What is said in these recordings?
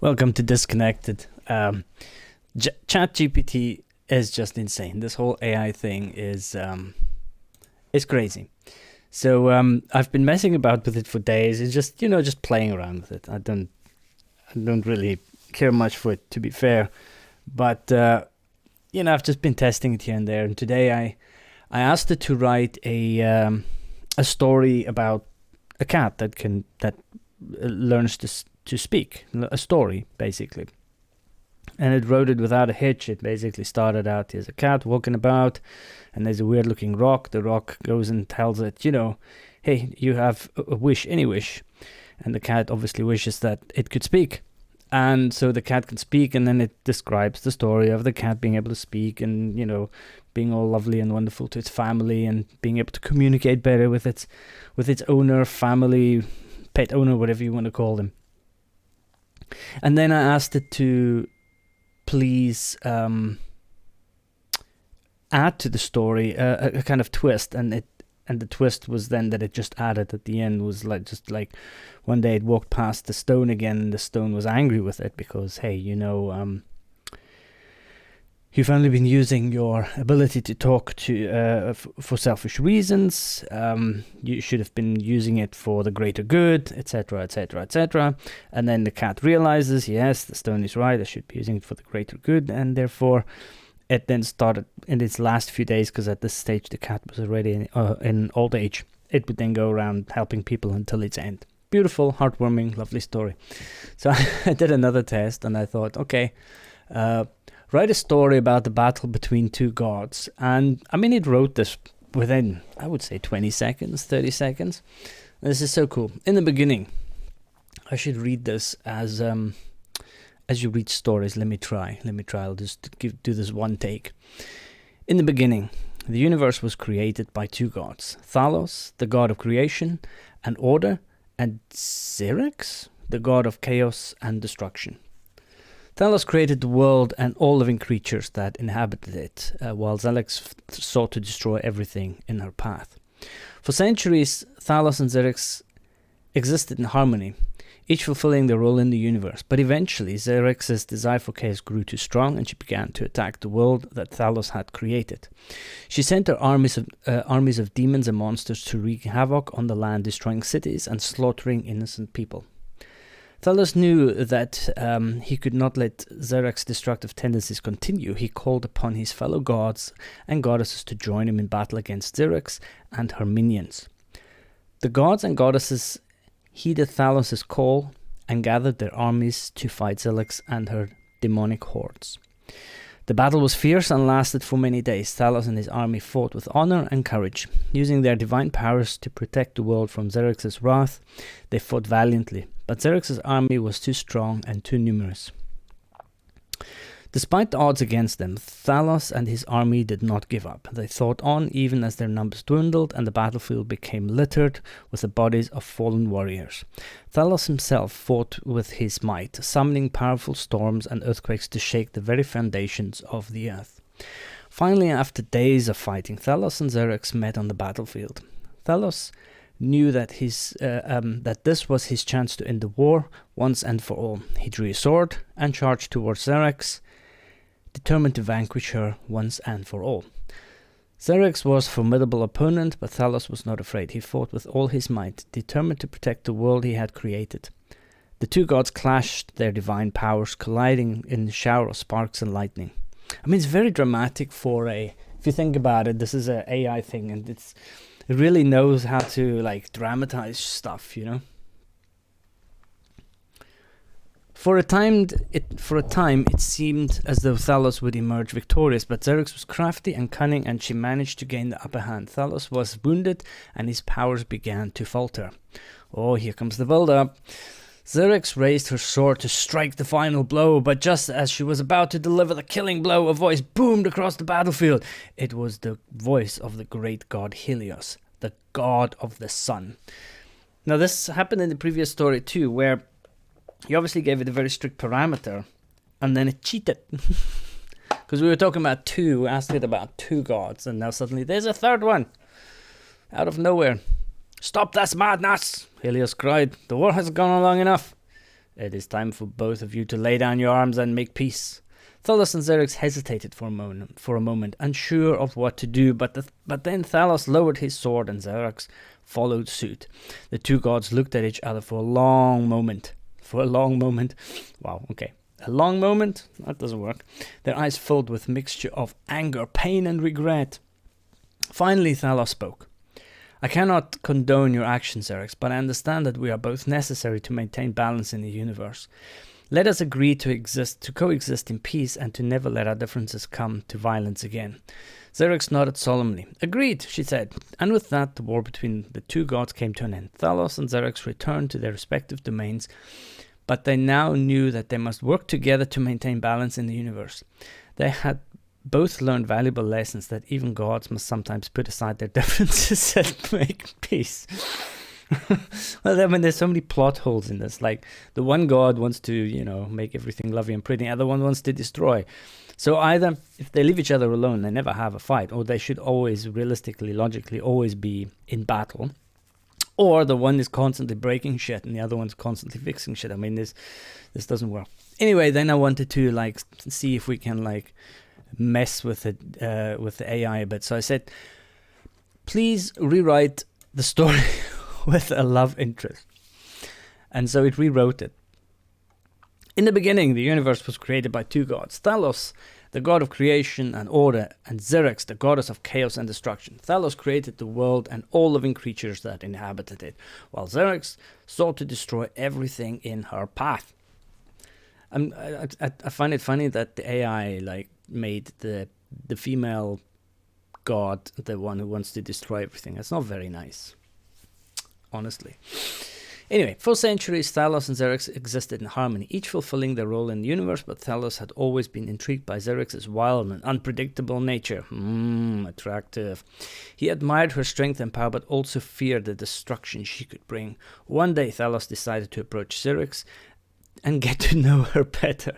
Welcome to Disconnected. ChatGPT is just insane. This whole AI thing is crazy. So I've been messing about with it for days. It's just just playing around with it. I don't really care much for it, to be fair. But I've just been testing it here and there. And today I asked it to write a story about a cat that learns to speak, a story basically. And it wrote it without a hitch. It basically started out, here's a cat walking about, and there's a weird looking rock. The rock goes and tells it, hey, you have a wish, any wish. And the cat obviously wishes that it could speak. And so the cat can speak, and then it describes the story of the cat being able to speak and, being all lovely and wonderful to its family and being able to communicate better with its owner, family, pet owner, whatever you want to call them. And then I asked it to please add to the story a kind of twist, and the twist was then that it just added at the end was like one day it walked past the stone again, and the stone was angry with it because, hey, you've only been using your ability to talk to for selfish reasons. You should have been using it for the greater good, etc., etc., etc. And then the cat realizes, yes, the stone is right. I should be using it for the greater good, and therefore, it then started in its last few days, because at this stage the cat was already in old age. It would then go around helping people until its end. Beautiful, heartwarming, lovely story. So I did another test, and I thought, okay. Write a story about the battle between two gods. And it wrote this within, I would say, 20 seconds, 30 seconds. This is so cool. In the beginning, I should read this as you read stories. Let me try. I'll just do this one take. In the beginning, the universe was created by two gods. Thalos, the god of creation and order, and Xerxes, the god of chaos and destruction. Thalos created the world and all living creatures that inhabited it, while Xerxes sought to destroy everything in her path. For centuries, Thalos and Xerxes existed in harmony, each fulfilling their role in the universe. But eventually, Xerxes' desire for chaos grew too strong, and she began to attack the world that Thalos had created. She sent her armies of demons and monsters to wreak havoc on the land, destroying cities and slaughtering innocent people. Thalos knew that he could not let Xerxes' destructive tendencies continue. He called upon his fellow gods and goddesses to join him in battle against Xerxes and her minions. The gods and goddesses heeded Thalos' call and gathered their armies to fight Xerxes and her demonic hordes. The battle was fierce and lasted for many days. Thalos and his army fought with honor and courage. Using their divine powers to protect the world from Xerxes' wrath, they fought valiantly. But Xerxes' army was too strong and too numerous. Despite the odds against them, Thalos and his army did not give up. They fought on even as their numbers dwindled and the battlefield became littered with the bodies of fallen warriors. Thalos himself fought with his might, summoning powerful storms and earthquakes to shake the very foundations of the earth. Finally, after days of fighting, Thalos and Xerxes met on the battlefield. Thalos knew that this was his chance to end the war once and for all. He drew his sword and charged towards Xerxes, determined to vanquish her once and for all. Xerxes was a formidable opponent, but Thalos was not afraid. He fought with all his might, determined to protect the world he had created. The two gods clashed their divine powers, colliding in a shower of sparks and lightning. It's very dramatic if you think about it, this is an AI thing, and it really knows how to dramatize stuff, For a time, it seemed as though Thalos would emerge victorious, but Xerxes was crafty and cunning, and she managed to gain the upper hand. Thalos was wounded, and his powers began to falter. Oh, here comes the build-up. Xerxes raised her sword to strike the final blow, but just as she was about to deliver the killing blow, a voice boomed across the battlefield. It was the voice of the great god Helios, the god of the sun. Now, this happened in the previous story too, where you obviously gave it a very strict parameter, and then it cheated. Because we were talking about two, we asked it about two gods, and now suddenly there's a third one. Out of nowhere. Stop this madness, Helios cried. The war has gone on long enough. It is time for both of you to lay down your arms and make peace. Thalos and Xerxes hesitated for a moment, unsure of what to do, but then Thalos lowered his sword and Xerxes followed suit. The two gods looked at each other for a long moment. Wow, okay. A long moment? That doesn't work. Their eyes filled with mixture of anger, pain, and regret. Finally, Thalos spoke. I cannot condone your actions, Xerxes, but I understand that we are both necessary to maintain balance in the universe. Let us agree to coexist in peace and to never let our differences come to violence again. Xerxes nodded solemnly. Agreed, she said, and with that the war between the two gods came to an end. Thalos and Xerxes returned to their respective domains, but they now knew that they must work together to maintain balance in the universe. They had both learned valuable lessons that even gods must sometimes put aside their differences and make peace. Well, I mean, there's so many plot holes in this. Like, the one god wants to, make everything lovely and pretty, the other one wants to destroy. So either, if they leave each other alone, they never have a fight, or they should always, realistically, logically, always be in battle. Or the one is constantly breaking shit, and the other one's constantly fixing shit. I mean, this doesn't work. Anyway, then I wanted to, see if we can, mess with it, with the AI a bit. So I said, please rewrite the story with a love interest. And so it rewrote it. In the beginning, the universe was created by two gods, Thalos, the god of creation and order, and Xerxes, the goddess of chaos and destruction. Thalos created the world and all living creatures that inhabited it, while Xerxes sought to destroy everything in her path. I find it funny that the AI made the female god the one who wants to destroy everything. It's not very nice, honestly. Anyway, for centuries, Thalos and Xerxes existed in harmony, each fulfilling their role in the universe, but Thalos had always been intrigued by Xerxes' wild and unpredictable nature. Attractive. He admired her strength and power, but also feared the destruction she could bring. One day, Thalos decided to approach Xerxes and get to know her better.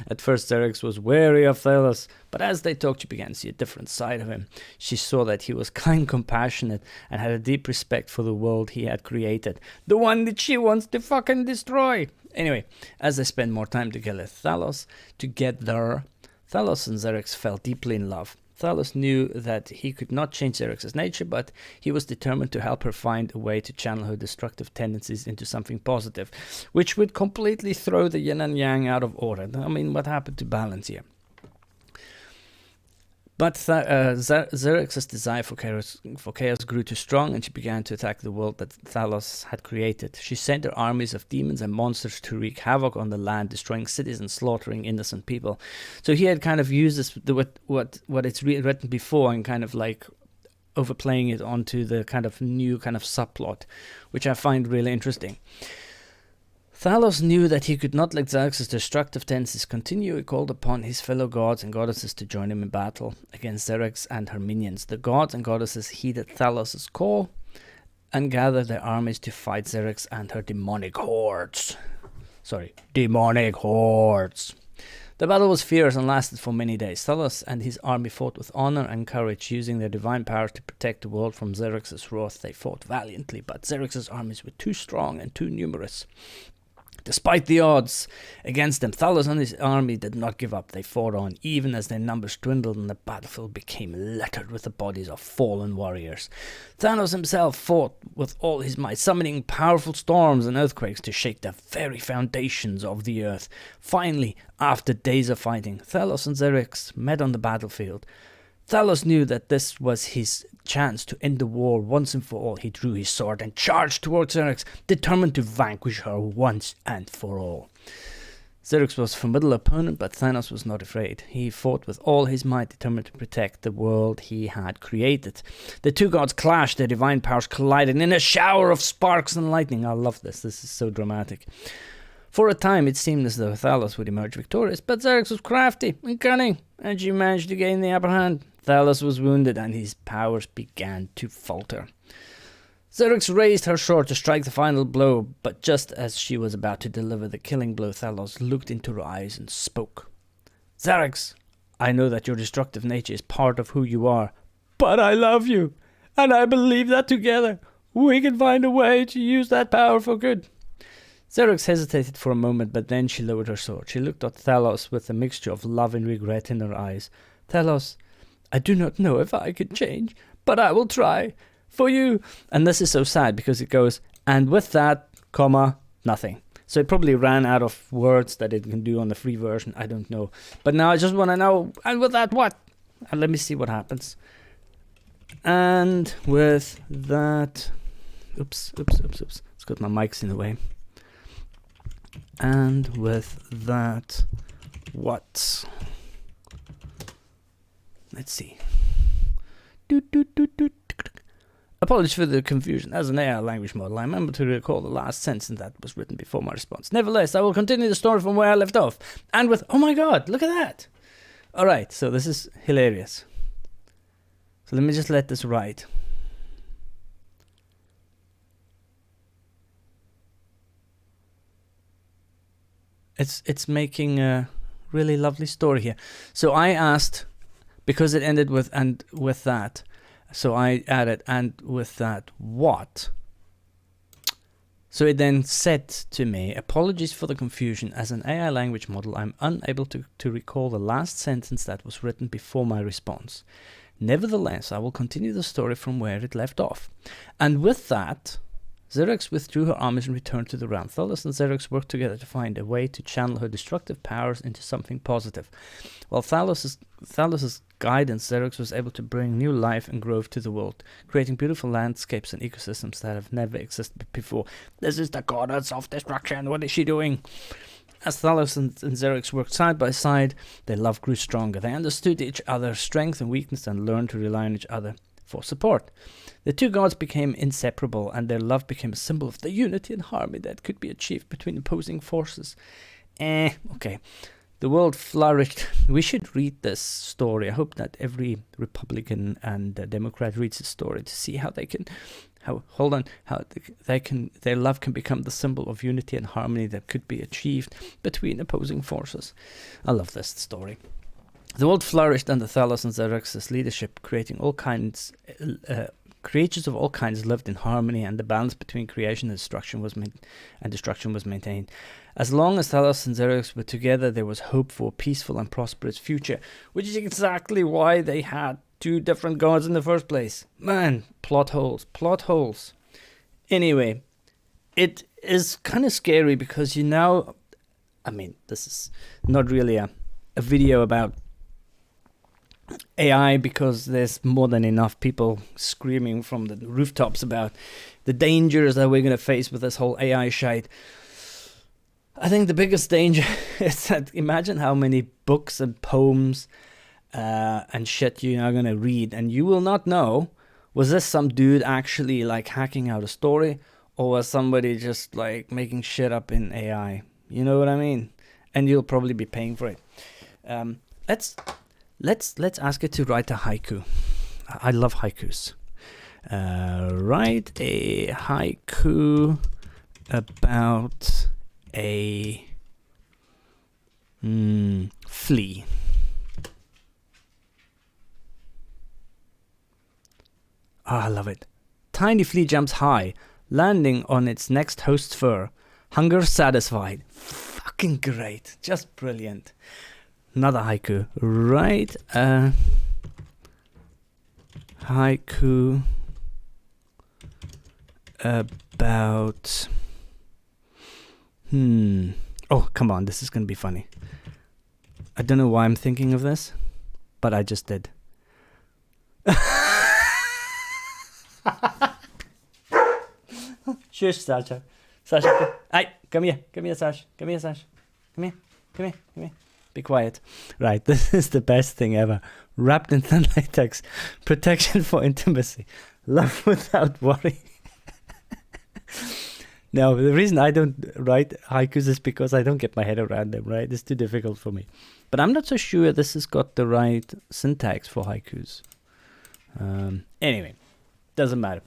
At first, Xerxes was wary of Thalos, but as they talked, she began to see a different side of him. She saw that he was kind, compassionate, and had a deep respect for the world he had created. The one that she wants to fucking destroy. Anyway, as they spent more time together, Thalos and Xerxes fell deeply in love. Thalos knew that he could not change Xerxes' nature, but he was determined to help her find a way to channel her destructive tendencies into something positive, which would completely throw the yin and yang out of order. I mean, what happened to balance here? But Xerxes' desire for chaos grew too strong, and she began to attack the world that Thalos had created. She sent her armies of demons and monsters to wreak havoc on the land, destroying cities and slaughtering innocent people. So he had kind of used this, what it's written before, and kind of overplaying it onto the kind of new kind of subplot, which I find really interesting. Thalos knew that he could not let Xerxes' destructive tendencies continue. He called upon his fellow gods and goddesses to join him in battle against Xerxes and her minions. The gods and goddesses heeded Thalos' call and gathered their armies to fight Xerxes and her demonic hordes. The battle was fierce and lasted for many days. Thalos and his army fought with honor and courage, using their divine powers to protect the world from Xerxes' wrath. They fought valiantly, but Xerxes' armies were too strong and too numerous. Despite the odds against them, Thalos and his army did not give up. They fought on, even as their numbers dwindled and the battlefield became littered with the bodies of fallen warriors. Thanos himself fought with all his might, summoning powerful storms and earthquakes to shake the very foundations of the earth. Finally, after days of fighting, Thalos and Xerxes met on the battlefield. Thalos knew that this was his chance to end the war once and for all. He drew his sword and charged towards Xerxes, determined to vanquish her once and for all. Xerxes was a formidable opponent, but Thanos was not afraid. He fought with all his might, determined to protect the world he had created. The two gods clashed, their divine powers collided in a shower of sparks and lightning. I love this. This is so dramatic. For a time, it seemed as though Thalos would emerge victorious, but Xerxes was crafty and cunning, and she managed to gain the upper hand. Thalos was wounded, and his powers began to falter. Xerxes raised her sword to strike the final blow, but just as she was about to deliver the killing blow, Thalos looked into her eyes and spoke. Xerxes, I know that your destructive nature is part of who you are, but I love you, and I believe that together we can find a way to use that power for good. Xerox hesitated for a moment, but then she lowered her sword. She looked at Thalos with a mixture of love and regret in her eyes. Thalos, I do not know if I can change, but I will try. For you. And this is so sad because it goes, and with that, comma, nothing. So it probably ran out of words that it can do on the free version. I don't know. But now I just want to know, and with that, what? And let me see what happens. And with that, oops. It's got my mics in the way. And with that, what? Let's see. Apologies for the confusion. As an AI language model, I remember to recall the last sentence that was written before my response. Nevertheless, I will continue the story from where I left off. And with, oh my god, look at that. All right, so this is hilarious. So let me just let this ride. It's making a really lovely story here. So I asked, because it ended with and with that, so I added and with that what? So it then said to me, apologies for the confusion. As an AI language model, I'm unable to recall the last sentence that was written before my response. Nevertheless, I will continue the story from where it left off. And with that, Xerox withdrew her armies and returned to the realm. Thalos and Xerox worked together to find a way to channel her destructive powers into something positive. While Thalos's guidance, Xerox was able to bring new life and growth to the world, creating beautiful landscapes and ecosystems that have never existed before. This is the goddess of destruction. What is she doing? As Thalos and Xerox worked side by side, their love grew stronger. They understood each other's strength and weakness and learned to rely on each other for support. The two gods became inseparable, and their love became a symbol of the unity and harmony that could be achieved between opposing forces. Okay. The world flourished. We should read this story. I hope that every Republican and Democrat reads this story to see how they can, their love can become the symbol of unity and harmony that could be achieved between opposing forces. I love this story. The world flourished under Thalos and Xerox's leadership, creating all kinds. Creatures of all kinds lived in harmony, and the balance between creation and destruction was maintained. As long as Thalos and Xerox were together, there was hope for a peaceful and prosperous future, which is exactly why they had two different gods in the first place. Man, plot holes. Anyway, it is kind of scary because this is not really a video about AI, because there's more than enough people screaming from the rooftops about the dangers that we're going to face with this whole AI shite. I think the biggest danger is that imagine how many books and poems and shit you are going to read, and you will not know, was this some dude actually like hacking out a story, or was somebody just like making shit up in AI? You know what I mean? And you'll probably be paying for it. Let's ask it to write a haiku. I love haikus. Write a haiku about a flea. I love it. Tiny flea jumps high, landing on its next host's fur. Hunger satisfied. Fucking great. Just brilliant. Another haiku. Write a haiku about... Oh, come on. This is going to be funny. I don't know why I'm thinking of this, but I just did. Shush, Sasha. Sasha, hey, come here. Come here, Sasha. Come here, Sasha. Come here. Come here. Come here. Be quiet. Right, this is the best thing ever. Wrapped in thin latex. Protection for intimacy. Love without worry. No, the reason I don't write haikus is because I don't get my head around them, right? It's too difficult for me. But I'm not so sure this has got the right syntax for haikus. Anyway, doesn't matter.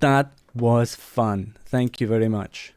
That was fun. Thank you very much.